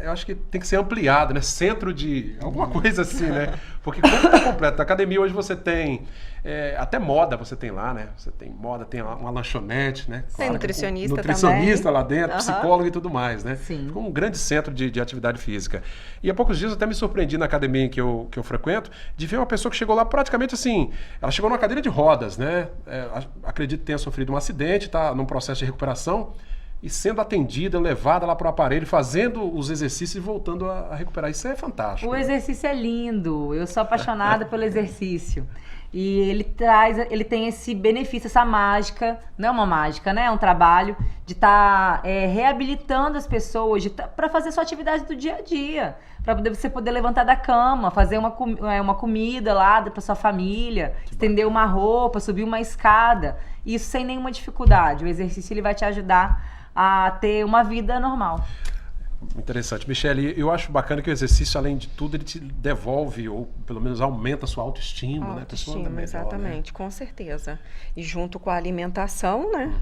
A: eu acho que tem que ser ampliado, né? Centro de alguma coisa assim, né? Porque como está completo, na academia hoje você tem até moda, você tem lá, né? Você tem moda, tem uma lanchonete, né?
B: Tem nutricionista também.
A: Nutricionista lá dentro, psicólogo e tudo mais, né?
C: Sim.
A: Ficou um grande centro de atividade física. E há poucos dias eu até me surpreendi na academia em que eu frequento, de ver uma pessoa que chegou lá praticamente assim, ela chegou numa cadeira de rodas, né? Acredito que tenha sofrido um acidente, está num processo de recuperação, e sendo atendida, levada lá para o aparelho, fazendo os exercícios e voltando a recuperar. Isso é fantástico.
C: O exercício é lindo, eu sou apaixonada pelo exercício. E ele tem esse benefício, essa mágica, não é uma mágica, né? É um trabalho de estar reabilitando as pessoas para fazer sua atividade do dia a dia. Para você poder levantar da cama, fazer uma comida lá para sua família, estender uma roupa, subir uma escada. Isso sem nenhuma dificuldade. O exercício ele vai te ajudar a ter uma vida normal.
A: Interessante. Michele, eu acho bacana que o exercício, além de tudo, ele te devolve, ou pelo menos aumenta a sua autoestima, né?
B: Autoestima, exatamente, né? Com certeza. E junto com a alimentação, né?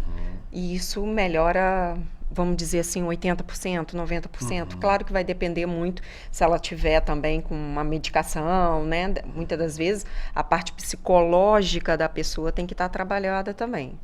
B: E isso melhora, vamos dizer assim, 80%, 90%. Claro que vai depender muito se ela tiver também com uma medicação, né? Muitas das vezes, a parte psicológica da pessoa tem que estar trabalhada também.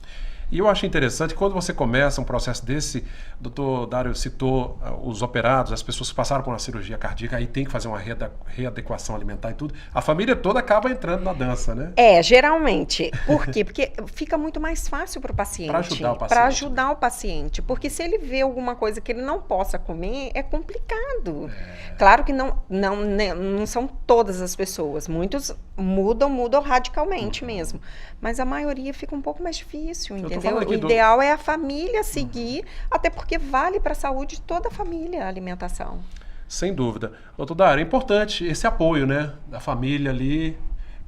A: E eu acho interessante que quando você começa um processo desse, o doutor Dário citou os operados, as pessoas que passaram por uma cirurgia cardíaca, aí tem que fazer uma readequação alimentar e tudo, a família toda acaba entrando na dança, né?
B: Geralmente. Por quê? Porque fica muito mais fácil para o paciente. Para ajudar o paciente. Porque se ele vê alguma coisa que ele não possa comer, é complicado. Claro que não são todas as pessoas. Muitos mudam radicalmente mesmo. Mas a maioria fica um pouco mais difícil, entendeu? O ideal é a família seguir, até porque vale para a saúde de toda a família a alimentação.
A: Sem dúvida. Doutor Dário, é importante esse apoio, né, da família ali,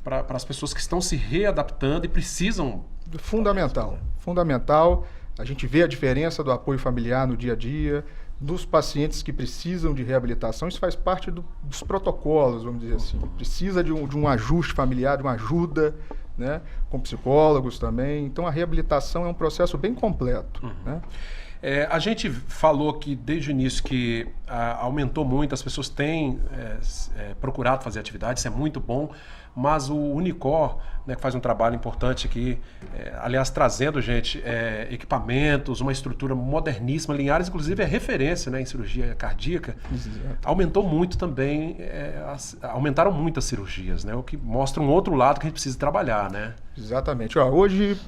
A: para as pessoas que estão se readaptando e precisam...
D: Fundamental. Fundamental. A gente vê a diferença do apoio familiar no dia a dia, dos pacientes que precisam de reabilitação. Isso faz parte dos protocolos, vamos dizer assim. Precisa de um ajuste familiar, de uma ajuda, né, com psicólogos também. Então, a reabilitação é um processo bem completo. Né?
A: A gente falou que desde o início que aumentou muito, as pessoas têm procurado fazer atividade, isso é muito bom, mas o Unicor, né, que faz um trabalho importante aqui, aliás, trazendo, gente, equipamentos, uma estrutura moderníssima. Linhares, inclusive, é referência, né, em cirurgia cardíaca. Exato. Aumentou muito também, aumentaram muito as cirurgias, né, o que mostra um outro lado que a gente precisa trabalhar, né?
D: Exatamente. Hoje,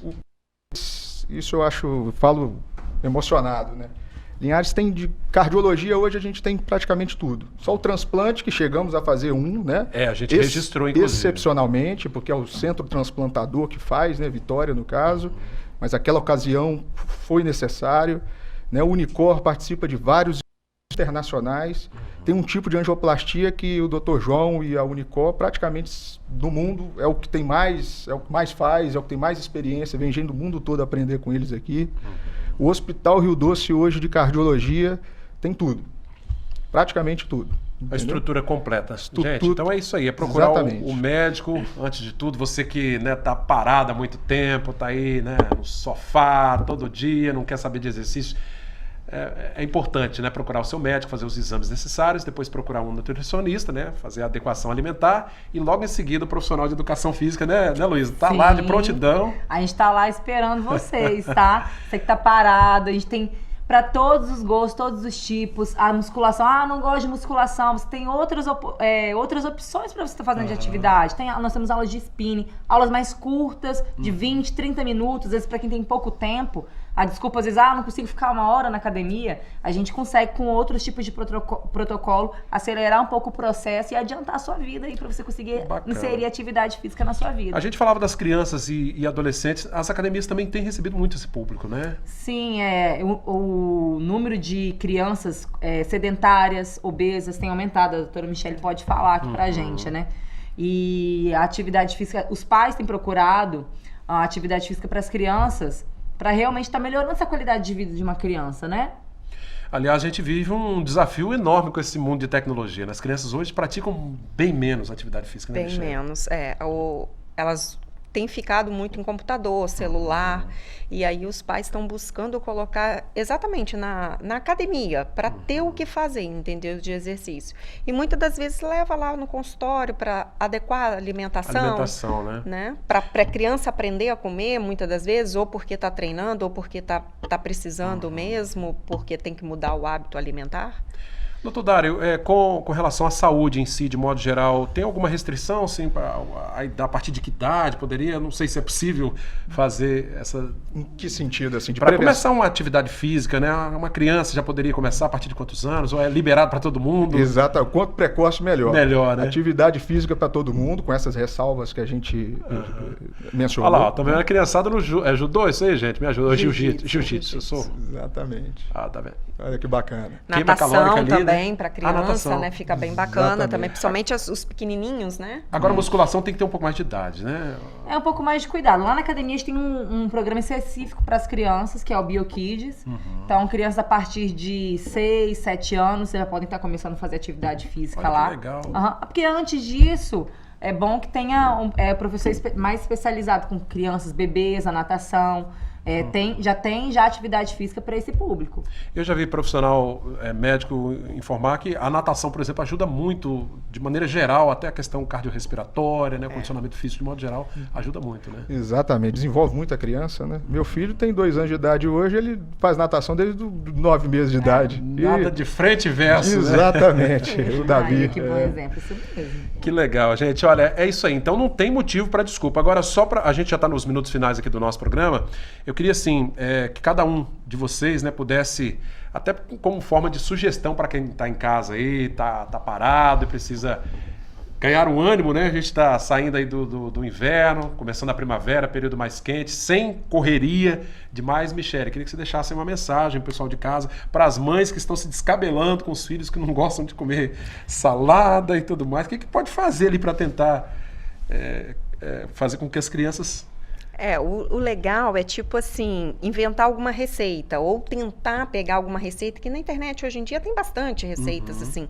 D: isso eu falo emocionado, né? Linhares tem de cardiologia, hoje a gente tem praticamente tudo. Só o transplante, que chegamos a fazer né?
A: A gente registrou, inclusive.
D: Excepcionalmente, porque é o centro transplantador que faz, né? Vitória, no caso. Mas aquela ocasião foi necessário. Né? O Unicor participa de vários internacionais. Tem um tipo de angioplastia que o Dr. João e a Unicor, praticamente no mundo, é o que tem mais, é o que mais faz, é o que tem mais experiência. Vem gente do mundo todo aprender com eles aqui. O Hospital Rio Doce hoje de cardiologia tem tudo, praticamente tudo. Entendeu?
A: A estrutura completa. Gente, então é isso aí, é procurar o médico, antes de tudo, você que tá parado há muito tempo, tá aí, né, no sofá todo dia, não quer saber de exercício. É importante, né, procurar o seu médico, fazer os exames necessários, depois procurar um nutricionista, né, fazer a adequação alimentar e logo em seguida o profissional de educação física, né Luísa? Tá Sim. Lá de prontidão.
C: A gente tá lá esperando vocês, tá? Você que tá parado, a gente tem para todos os gostos, todos os tipos. A musculação, não gosto de musculação, você tem outras opções para você estar fazendo de atividade. Nós temos aulas de spinning, aulas mais curtas, de 20, 30 minutos, às vezes para quem tem pouco tempo. A desculpa, às vezes, não consigo ficar 1 hora na academia. A gente consegue, com outros tipos de protocolo, acelerar um pouco o processo e adiantar a sua vida aí para você conseguir inserir atividade física na sua vida.
A: A gente falava das crianças e adolescentes, as academias também têm recebido muito esse público, né?
C: Sim, o número de crianças sedentárias, obesas, tem aumentado. A doutora Michele pode falar aqui pra gente, né? E a atividade física, os pais têm procurado a atividade física para as crianças, para realmente estar melhorando essa qualidade de vida de uma criança, né?
A: Aliás, a gente vive um desafio enorme com esse mundo de tecnologia. As crianças hoje praticam bem menos atividade física, né,
B: Bem menos, elas têm ficado muito em computador, celular, e aí os pais estão buscando colocar exatamente na academia, para ter o que fazer, entendeu, de exercício. E muitas das vezes leva lá no consultório para adequar a alimentação, né? Para a criança aprender a comer, muitas das vezes, ou porque está treinando, ou porque está precisando mesmo, porque tem que mudar o hábito alimentar.
A: Doutor Dário, com relação à saúde em si, de modo geral, tem alguma restrição, assim, a partir de que idade poderia? Não sei se é possível fazer essa...
D: Em que sentido, assim, de
A: Para começar uma atividade física, né? Uma criança já poderia começar a partir de quantos anos? Ou é liberado para todo mundo?
D: Exato, quanto precoce, melhor.
A: Melhor, né?
D: Atividade física para todo mundo, com essas ressalvas que a gente mencionou.
A: Olha lá, tô vendo a criançada no judô, isso aí, gente, me ajuda. Jiu-jitsu, eu sou...
D: Exatamente.
A: Tá vendo?
D: Olha que bacana.
B: Natação também, para criança, né? Fica bem bacana.
D: Exatamente.
B: Também, principalmente os pequenininhos, né?
A: Agora, a musculação tem que ter um pouco mais de idade, né?
C: É um pouco mais de cuidado. Lá na academia a gente tem um programa específico para as crianças, que é o BioKids. Então, crianças a partir de 6, 7 anos, já podem estar começando a fazer atividade física. Olha lá.
A: Que legal.
C: Porque antes disso, é bom que tenha professor mais especializado com crianças, bebês, a natação. Já tem atividade física para esse público.
A: Eu já vi profissional médico informar que a natação, por exemplo, ajuda muito, de maneira geral, até a questão cardiorrespiratória, né, condicionamento físico de modo geral, ajuda muito, né?
D: Exatamente, desenvolve muito a criança, né? Meu filho tem 2 anos de idade hoje, ele faz natação desde os 9 meses de idade.
A: Nada de frente e verso,
D: exatamente,
A: né?
D: O Davi.
C: Que bom exemplo, isso mesmo.
A: Que legal, gente. Olha, é isso aí. Então não tem motivo para desculpa. Agora, só para a gente já está nos minutos finais aqui do nosso programa, eu queria, assim, que cada um de vocês, né, pudesse, até como forma de sugestão para quem está em casa aí, tá parado e precisa ganhar um ânimo, né? A gente está saindo aí do inverno, começando a primavera, período mais quente, sem correria demais. Michele, queria que você deixasse uma mensagem pro pessoal de casa, para as mães que estão se descabelando com os filhos que não gostam de comer salada e tudo mais. O que pode fazer ali para tentar fazer com que as crianças...
B: O legal é, tipo assim, inventar alguma receita ou tentar pegar alguma receita, que na internet hoje em dia tem bastante receitas, assim.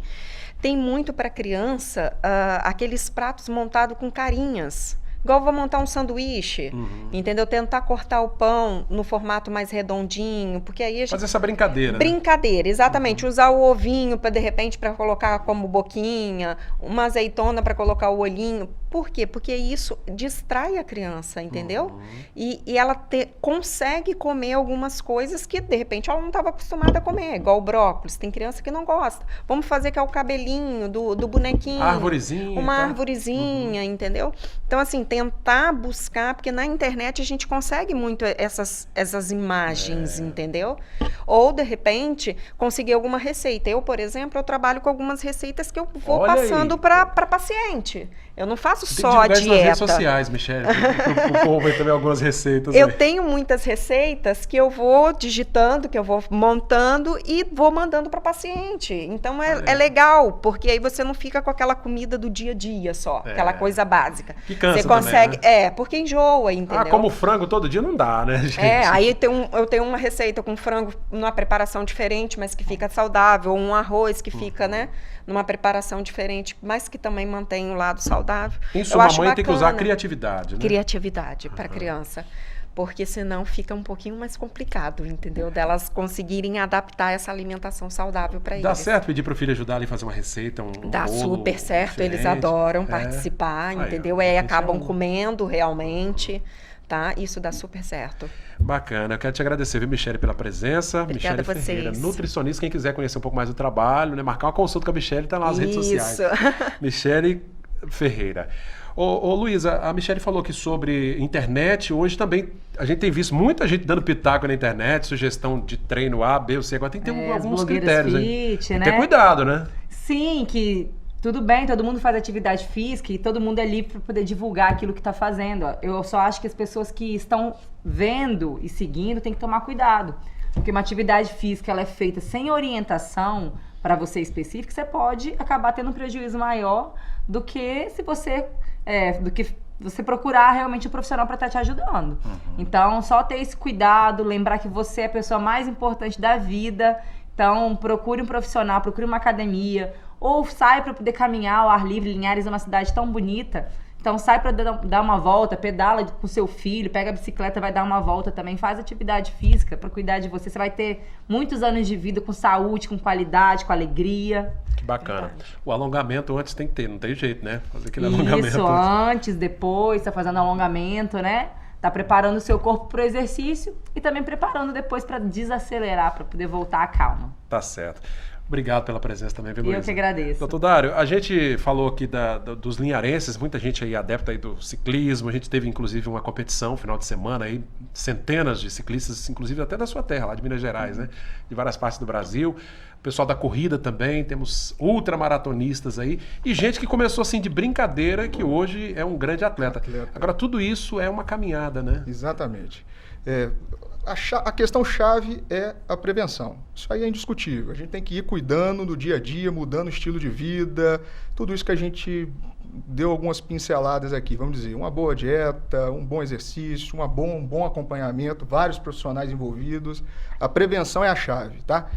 B: Tem muito para criança aqueles pratos montados com carinhas, Igual eu vou montar um sanduíche, entendeu? Tentar cortar o pão no formato mais redondinho, porque aí a gente...
A: Fazer essa brincadeira, né?
B: Brincadeira, exatamente. Usar o ovinho para de repente para colocar como boquinha, uma azeitona para colocar o olhinho. Por quê? Porque isso distrai a criança, entendeu? E ela consegue comer algumas coisas que de repente ela não estava acostumada a comer, igual o brócolis. Tem criança que não gosta. Vamos fazer que é o cabelinho do bonequinho.
A: Arvorezinha.
B: Uma
A: tá?
B: arvorezinha, entendeu? Então, assim, tentar buscar, porque na internet a gente consegue muito essas imagens, entendeu? Ou, de repente, conseguir alguma receita. Eu, por exemplo, eu trabalho com algumas receitas que eu vou
A: Olha
B: passando
A: aí.
B: para paciente. Eu não faço
A: Tem
B: só a
A: que divulgar isso nas redes
B: dieta.
A: sociais, Michele. O povo aí também algumas receitas.
B: Eu
A: aí.
B: tenho muitas receitas que eu vou digitando, que eu vou montando e vou mandando para paciente. Então é legal, porque aí você não fica com aquela comida do dia a dia só, aquela coisa básica.
A: Que cansa
B: você consegue,
A: também, né?
B: porque enjoa, entendeu?
A: Como frango todo dia não dá, né, gente?
B: Aí eu tenho uma receita com frango numa preparação diferente, mas que fica saudável, ou um arroz que fica, né, numa preparação diferente, mas que também mantém o lado saudável.
A: Em
B: Eu
A: suma, a
B: acho
A: mãe tem que usar a
B: bacana.
A: criatividade, né?
B: Criatividade para a criança. Porque senão fica um pouquinho mais complicado, entendeu? Delas conseguirem adaptar essa alimentação saudável para eles.
A: Dá certo pedir pro filho ajudar ali a fazer uma receita, um
B: Dá
A: bolo
B: super certo, eles
A: diferente?
B: adoram participar,
A: Aí,
B: entendeu?
A: ó, a gente
B: Acabam
A: é um-
B: comendo realmente, tá? Isso dá super certo.
A: Bacana, eu quero te agradecer, viu, Michele, pela presença.
B: Obrigada
A: Michele
B: a
A: Ferreira,
B: vocês.
A: nutricionista. Quem quiser conhecer um pouco mais do trabalho, né, marcar uma consulta com a Michele, tá lá nas redes sociais.
B: Isso.
A: Michele Ferreira. Ô Luísa, a Michele falou aqui sobre internet. Hoje também a gente tem visto muita gente dando pitaco na internet, sugestão de treino A, B ou C. Agora tem que ter
C: As
A: alguns
C: blogueiras
A: critérios aí.
C: fit,
A: Tem que
C: né?
A: ter cuidado, né?
C: Sim, que tudo bem, todo mundo faz atividade física e todo mundo é livre para poder divulgar aquilo que está fazendo. Eu só acho que as pessoas que estão vendo e seguindo têm que tomar cuidado. Porque uma atividade física ela é feita sem orientação para você específica, você pode acabar tendo um prejuízo maior do que se você procurar realmente um profissional para estar te ajudando. Então, só ter esse cuidado, lembrar que você é a pessoa mais importante da vida. Então, procure um profissional, procure uma academia, ou sai para poder caminhar ao ar livre. Linhares é uma cidade tão bonita. Então, sai para dar uma volta, pedala com seu filho, pega a bicicleta, vai dar uma volta também. Faz atividade física para cuidar de você. Você vai ter muitos anos de vida com saúde, com qualidade, com alegria.
A: Que bacana.
B: Verdade.
A: O alongamento antes tem que ter, não tem jeito, né? Fazer aquele alongamento.
C: Isso, antes, depois, tá fazendo alongamento, né? Tá preparando o seu corpo pro exercício e também preparando depois para desacelerar, para poder voltar à calma.
A: Tá certo. Obrigado pela presença também, viu,
C: E eu
A: Luísa?
C: que agradeço.
A: Doutor Dário, a gente falou aqui dos linharenses, muita gente aí adepta aí do ciclismo, a gente teve inclusive uma competição final de semana aí, centenas de ciclistas, inclusive até da sua terra, lá de Minas Gerais, né? De várias partes do Brasil. O pessoal da corrida também, temos ultramaratonistas aí, e gente que começou assim de brincadeira, que hoje é um grande atleta. Agora, tudo isso é uma caminhada, né?
D: Exatamente. A questão chave é a prevenção. Isso aí é indiscutível. A gente tem que ir cuidando do dia a dia, mudando o estilo de vida, tudo isso que a gente deu algumas pinceladas aqui. Vamos dizer, uma boa dieta, um bom exercício, um bom acompanhamento, vários profissionais envolvidos. A prevenção é a chave, tá?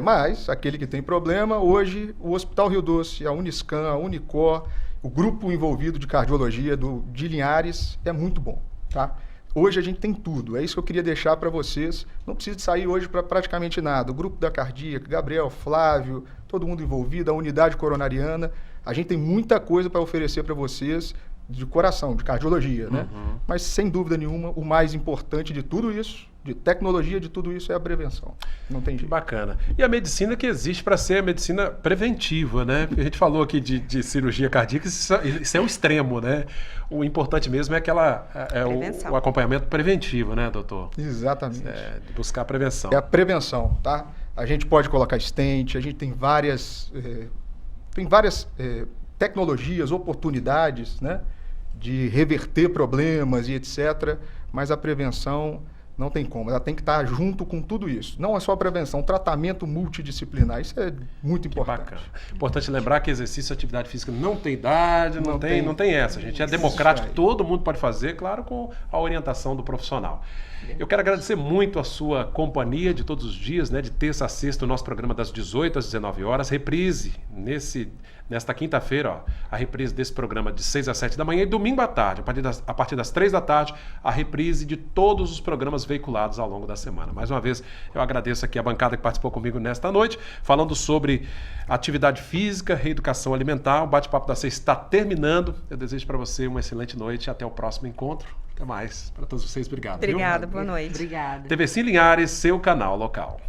D: Mas, aquele que tem problema, hoje o Hospital Rio Doce, a Uniscan, a Unicor, o grupo envolvido de cardiologia de Linhares é muito bom, tá? Hoje a gente tem tudo, é isso que eu queria deixar para vocês. Não precisa de sair hoje para praticamente nada. O grupo da cardíaca, Gabriel, Flávio, todo mundo envolvido, a unidade coronariana. A gente tem muita coisa para oferecer para vocês de coração, de cardiologia, né? Mas, sem dúvida nenhuma, o mais importante de tudo isso, de tecnologia, de tudo isso, é a prevenção. Não tem jeito.
A: Bacana. E a medicina que existe para ser a medicina preventiva, né? Porque a gente falou aqui de cirurgia cardíaca, isso é o extremo, né? O importante mesmo é o acompanhamento preventivo, né, doutor?
D: Exatamente.
A: De buscar a prevenção.
D: É a prevenção, tá? A gente pode colocar stent, a gente tem várias tecnologias, oportunidades, né? De reverter problemas e etc. Mas a prevenção não tem como, ela tem que estar junto com tudo isso. Não é só a prevenção, tratamento multidisciplinar, isso é muito importante.
A: Bacana. Importante lembrar que exercício e atividade física não tem idade, não tem essa, gente. É democrático, todo mundo pode fazer, claro, com a orientação do profissional. Eu quero agradecer muito a sua companhia de todos os dias, né? De terça a sexta, o nosso programa das 18 às 19 horas, reprise nesta quinta-feira, ó, a reprise desse programa de 6 às 7 da manhã e domingo à tarde, a partir das 3 da tarde, a reprise de todos os programas veiculados ao longo da semana. Mais uma vez, eu agradeço aqui a bancada que participou comigo nesta noite, falando sobre atividade física, reeducação alimentar. O Bate-Papo da 6 está terminando. Eu desejo para você uma excelente noite e até o próximo encontro. Até mais. Para todos vocês, obrigado.
B: Obrigada,
A: viu?
B: boa noite.
C: Obrigada.
A: TV Sim Linhares, seu canal local.